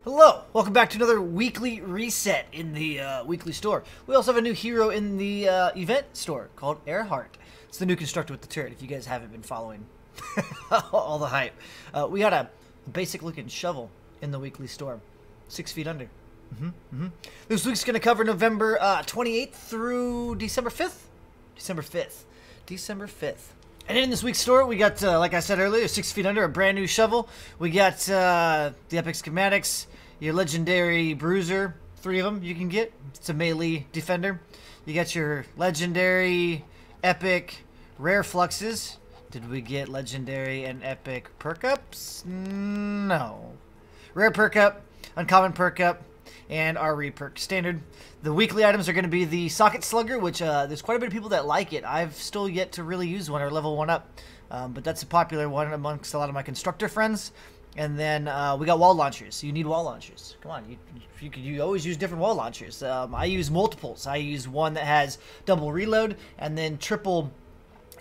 Hello, welcome back to another weekly reset in the weekly store. We also have a new hero in the event store called Earhart. It's the new constructor with the turret, if you guys haven't been following all the hype. We got a basic looking shovel in the weekly store, 6 feet under. This week's going to cover November 28th through December 5th? December 5th. And in this week's store, we got, like I said earlier, 6 feet under, a brand new shovel. We got the epic schematics, your legendary bruiser, 3 of them you can get. It's a melee defender. You got your legendary, epic, rare fluxes. Did we get legendary and epic perk-ups? No. Rare perk-up, uncommon perk-up, and our re-perk standard. The weekly items are going to be the socket slugger, which there's quite a bit of people that like it. I've still yet to really use one or level one up, but that's a popular one amongst a lot of my constructor friends. And then we got wall launchers. You need wall launchers. Come on, you always use different wall launchers. I use multiples. I use one that has double reload and then triple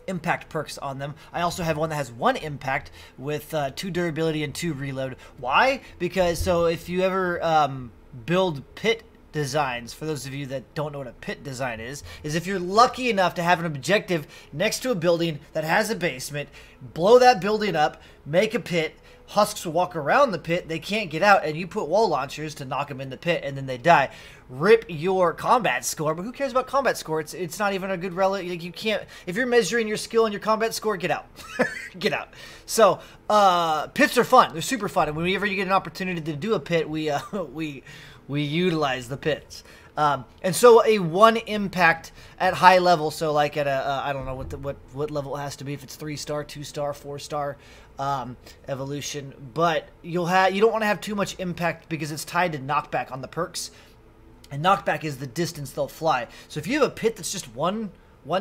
impact perks on them. I also have one that has 1 impact with 2 durability and 2 reload. Why? Because so if you ever build pit designs, for those of you that don't know what a pit design is if you're lucky enough to have an objective next to a building that has a basement, blow that building up, make a pit, husks will walk around the pit, they can't get out, and you put wall launchers to knock them in the pit, and then they die. Rip your combat score, but who cares about combat score? It's not even a good relative. Like, you can't, if you're measuring your skill and your combat score, get out. Get out. So pits are fun. They're super fun, and whenever you get an opportunity to do a pit, we utilize the pits. And so a 1 impact at high level, so like at a I don't know what level it has to be, if it's 3-star, 2-star, 4-star evolution, but you don't want to have too much impact because it's tied to knockback on the perks, and knockback is the distance they'll fly. So if you have a pit that's just one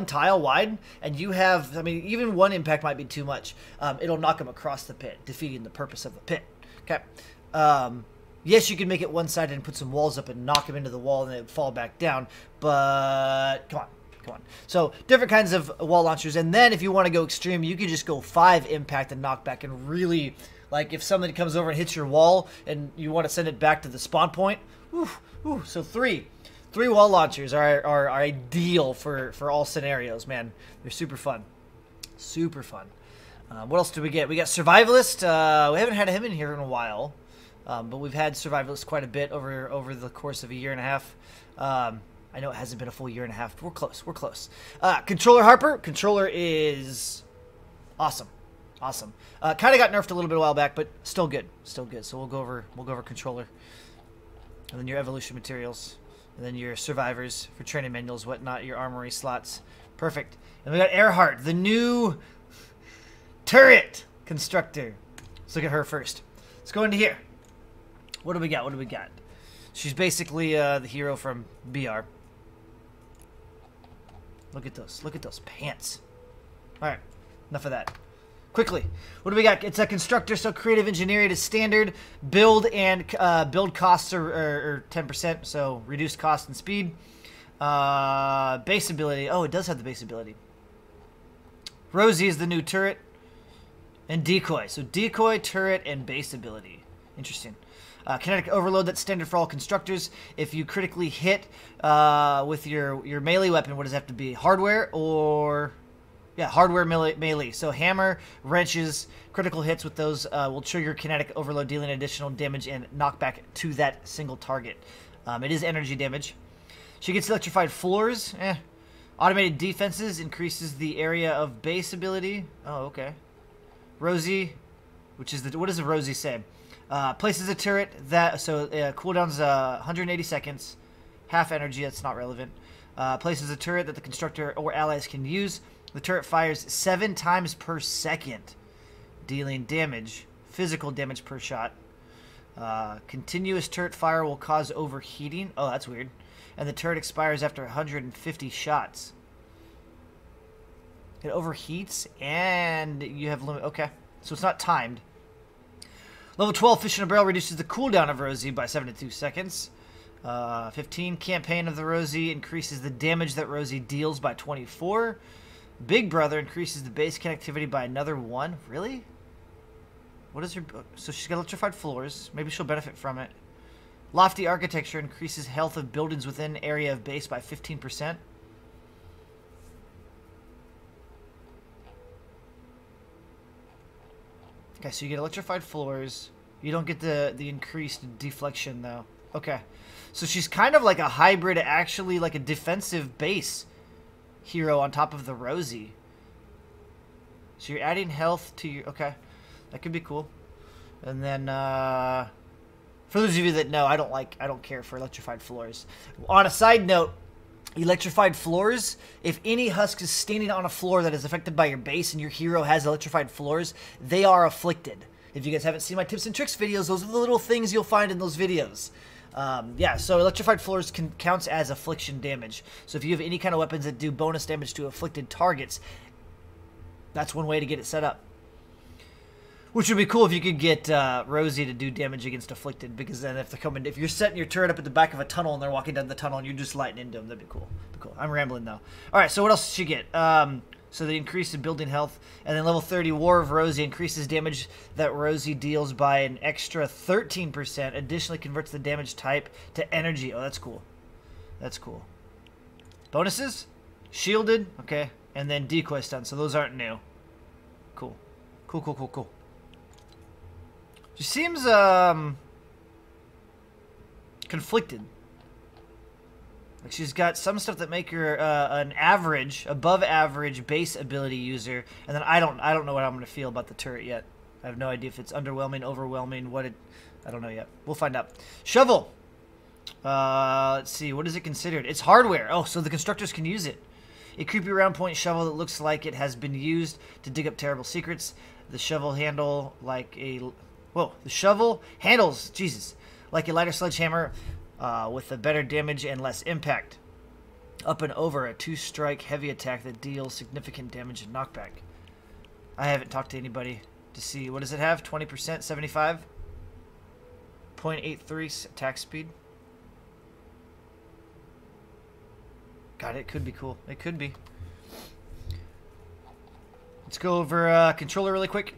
tile wide, and you have, I mean, even 1 impact might be too much, it'll knock them across the pit, defeating the purpose of the pit. Okay. Yes, you can make it one-sided and put some walls up and knock them into the wall and they fall back down, but come on. So different kinds of wall launchers, and then if you want to go extreme, you can just go 5 impact and knockback, and really, like if somebody comes over and hits your wall and you want to send it back to the spawn point, so 3 wall launchers are ideal for all scenarios, man. They're super fun. What else do we get? We got Survivalist. We haven't had him in here in a while. But we've had Survivalist quite a bit over the course of a year and a half. I know it hasn't been a full year and a half, but we're close. Controller Harper. Controller is awesome. Kind of got nerfed a little bit a while back, but still good. So we'll go over Controller. And then your evolution materials. And then your survivors for training manuals, whatnot, your armory slots. Perfect. And we got Earhart, the new turret constructor. Let's look at her first. Let's go into here. What do we got? She's basically the hero from BR. Look at those pants. Alright, enough of that. Quickly, what do we got? It's a constructor, so creative engineering is standard. Build and build costs are 10%, so reduced cost and speed. Base ability. Oh, it does have the base ability. Rosie is the new turret. And decoy. So decoy, turret, and base ability. Interesting. Kinetic overload, that's standard for all constructors. If you critically hit with your melee weapon, what does it have to be? Hardware or... Yeah, hardware melee. So hammer, wrenches, critical hits with those will trigger kinetic overload, dealing additional damage and knockback to that single target. It is energy damage. She gets electrified floors. Automated defenses increases the area of base ability. Oh, okay. Rosie, which is what does the Rosie say? Places a turret that, so cooldown's 180 seconds, half energy, that's not relevant. Places a turret that the constructor or allies can use. The turret fires 7 times per second, dealing damage, physical damage per shot. Continuous turret fire will cause overheating. Oh, that's weird. And the turret expires after 150 shots. It overheats, and you have limit. Okay, so it's not timed. Level 12 Fish in a Barrel reduces the cooldown of Rosie by 72 seconds. 15 Campaign of the Rosie increases the damage that Rosie deals by 24. Big Brother increases the base connectivity by another 1. Really? What is her... So she's got electrified floors. Maybe she'll benefit from it. Lofty architecture increases health of buildings within area of base by 15%. Okay, so you get electrified floors. You don't get the increased deflection, though. Okay. So she's kind of like a hybrid, actually, like a defensive base hero on top of the Rosie. So you're adding health to your... Okay. That could be cool. And then, for those of you that know, I don't care for electrified floors. On a side note, electrified floors, if any husk is standing on a floor that is affected by your base and your hero has electrified floors, they are afflicted. If you guys haven't seen my tips and tricks videos, those are the little things you'll find in those videos. Yeah, so electrified floors counts as affliction damage. So if you have any kind of weapons that do bonus damage to afflicted targets, that's one way to get it set up. Which would be cool if you could get Rosie to do damage against afflicted, because then if you're setting your turret up at the back of a tunnel and they're walking down the tunnel and you're just lighting into them, that'd be cool. I'm rambling though. All right, so what else did she get? So they increase in building health, and then level 30 War of Rosie increases damage that Rosie deals by an extra 13%. Additionally, converts the damage type to energy. Oh, that's cool. That's cool. Bonuses, shielded, okay, and then decoy stun. So those aren't new. Cool. Cool. She seems conflicted. Like she's got some stuff that make her an average, above average base ability user, and then I don't know what I'm gonna feel about the turret yet. I have no idea if it's underwhelming, overwhelming, I don't know yet. We'll find out. Shovel. Let's see, what is it considered? It's hardware. Oh, so the constructors can use it. A creepy round point shovel that looks like it has been used to dig up terrible secrets. The shovel handle like a... Whoa, the shovel handles, Jesus, like a lighter sledgehammer with a better damage and less impact. Up and over, a 2-strike heavy attack that deals significant damage and knockback. I haven't talked to anybody to see. What does it have? 20%, 75? 0.83 attack speed. God, it could be cool. It could be. Let's go over controller really quick.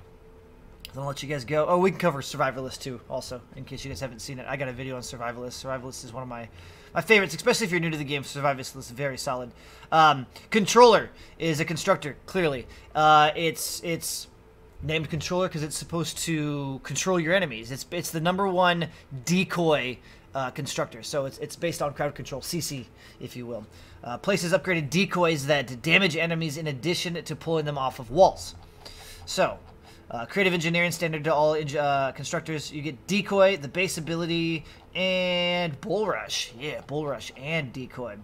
Then I'll let you guys go. Oh, we can cover Survivalist too, also, in case you guys haven't seen it. I got a video on Survivalist. Survivalist is one of my favorites, especially if you're new to the game. Survivalist is very solid. Controller is a constructor, clearly. It's named controller because it's supposed to control your enemies. It's the #1 decoy constructor, so it's based on crowd control, CC, if you will. Places upgraded decoys that damage enemies in addition to pulling them off of walls. So, creative engineering standard to all constructors. You get decoy, the base ability, and bull rush. Yeah, bull rush and decoy.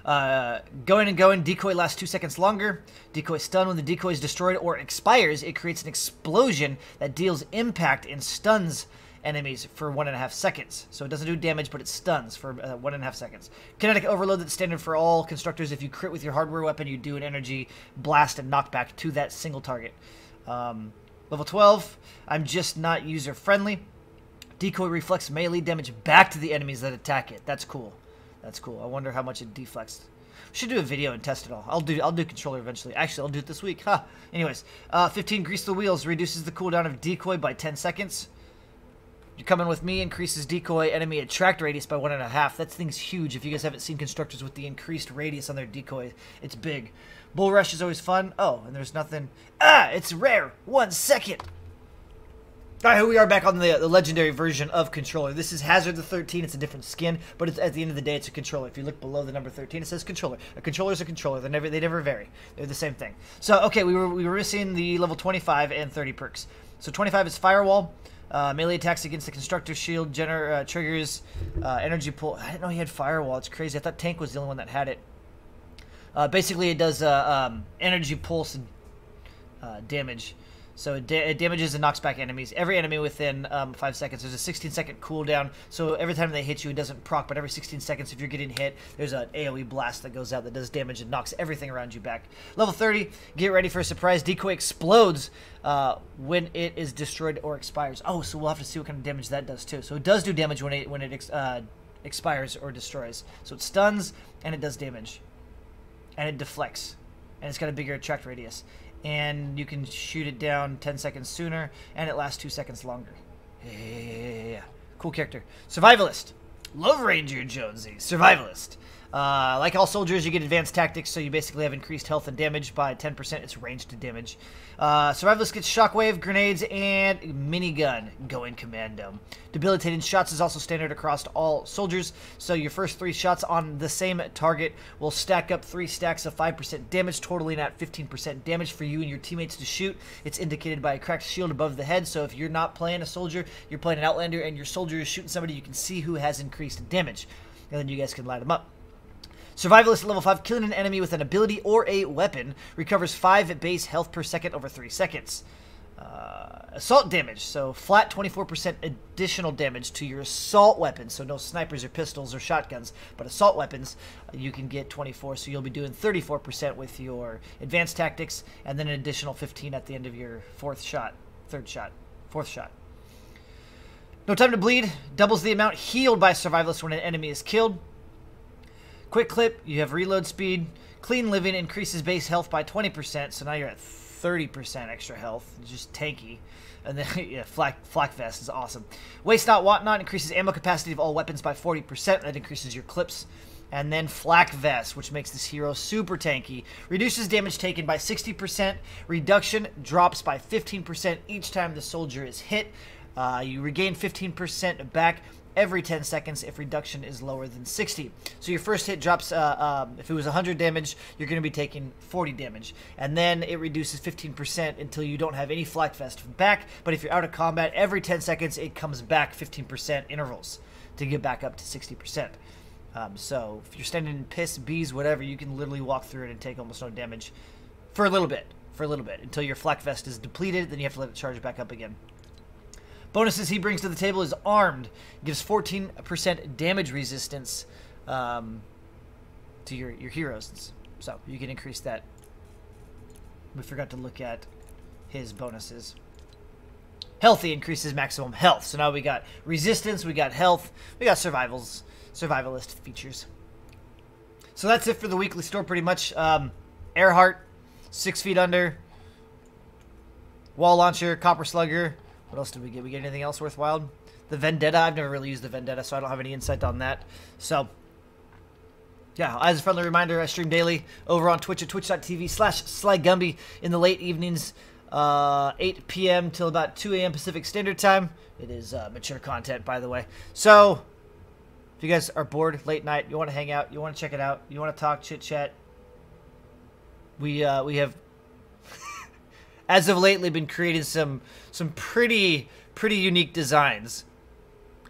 Going, decoy lasts 2 seconds longer. Decoy stun. When the decoy is destroyed or expires, it creates an explosion that deals impact and stuns enemies for 1.5 seconds. So it doesn't do damage, but it stuns for 1.5 seconds. Kinetic overload that's standard for all constructors. If you crit with your hardware weapon, you do an energy blast and knockback to that single target. Level 12, I'm just not user-friendly. Decoy reflects melee damage back to the enemies that attack it. That's cool. That's cool. I wonder how much it deflects. We should do a video and test it all. I'll do controller eventually. Actually, I'll do it this week. Huh. Anyways, 15 grease the wheels reduces the cooldown of decoy by 10 seconds. You come in with me, increases decoy enemy attract radius by 1.5. That thing's huge. If you guys haven't seen constructors with the increased radius on their decoy, it's big. Bull rush is always fun. Oh, and there's nothing. Ah, it's rare. 1 second. All right, here we are back on the legendary version of controller. This is Hazard the 13. It's a different skin, but it's, at the end of the day, it's a controller. If you look below the number 13, it says controller. A controller is a controller. They never vary. They're the same thing. So, okay, we were missing the level 25 and 30 perks. So 25 is Firewall. Melee attacks against the constructor shield triggers energy pull. I didn't know he had Firewall. It's crazy. I thought Tank was the only one that had it. Basically, it does energy pulse damage. So it damages and knocks back enemies. Every enemy within 5 seconds. There's a 16-second cooldown. So every time they hit you, it doesn't proc. But every 16 seconds, if you're getting hit, there's an AoE blast that goes out that does damage and knocks everything around you back. Level 30, get ready for a surprise. Decoy explodes when it is destroyed or expires. Oh, so we'll have to see what kind of damage that does too. So it does do damage when it expires or destroys. So it stuns and it does damage. And it deflects. And it's got a bigger attract radius. And you can shoot it down 10 seconds sooner, and it lasts 2 seconds longer. Yeah. Cool character. Survivalist. Love Ranger Jonesy. Survivalist. Like all soldiers, you get advanced tactics, so you basically have increased health and damage by 10%. It's ranged damage. Survivalist gets shockwave, grenades, and minigun going commando. Debilitating shots is also standard across all soldiers, so your first 3 shots on the same target will stack up 3 stacks of 5% damage, totaling at 15% damage for you and your teammates to shoot. It's indicated by a cracked shield above the head, so if you're not playing a soldier, you're playing an outlander, and your soldier is shooting somebody, you can see who has increased damage, and then you guys can light them up. Survivalist at level 5, killing an enemy with an ability or a weapon recovers 5 base health per second over 3 seconds. Assault damage, so flat 24% additional damage to your assault weapons, so no snipers or pistols or shotguns, but assault weapons, you can get 24, so you'll be doing 34% with your advanced tactics, and then an additional 15 at the end of your 4th shot. No time to bleed, doubles the amount healed by Survivalist when an enemy is killed. Quick clip, you have reload speed. Clean living increases base health by 20%, so now you're at 30% extra health. Just tanky. And then, yeah, flak vest is awesome. Waste not, want not increases ammo capacity of all weapons by 40%. That increases your clips. And then flak vest, which makes this hero super tanky. Reduces damage taken by 60%. Reduction drops by 15% each time the soldier is hit. You regain 15% back every 10 seconds if reduction is lower than 60. So your first hit drops, if it was 100 damage, you're going to be taking 40 damage. And then it reduces 15% until you don't have any flak vest back. But if you're out of combat, every 10 seconds it comes back 15% intervals to get back up to 60%. So if you're standing in piss, bees, whatever, you can literally walk through it and take almost no damage for a little bit. Until your flak vest is depleted, then you have to let it charge back up again. Bonuses he brings to the table is armed. Gives 14% damage resistance to your heroes. So you can increase that. We forgot to look at his bonuses. Healthy increases maximum health. So now we got resistance, we got health, we got survivalist features. So that's it for the weekly store pretty much. Earhart, 6 feet under. Wall launcher, copper slugger. What else did we get? We get anything else worthwhile? The Vendetta. I've never really used the Vendetta, so I don't have any insight on that. So, yeah, as a friendly reminder, I stream daily over on Twitch at twitch.tv/SlyGumbi in the late evenings, 8 p.m. till about 2 a.m. Pacific Standard Time. It is mature content, by the way. So, if you guys are bored late night, you want to hang out, you want to check it out, you want to talk, chit-chat, we have... as of lately, been creating some pretty unique designs.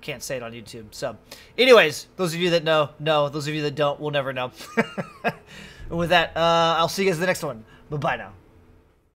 Can't say it on YouTube. So, anyways, those of you that know. Those of you that don't, will never know. And with that, I'll see you guys in the next one. Bye-bye now.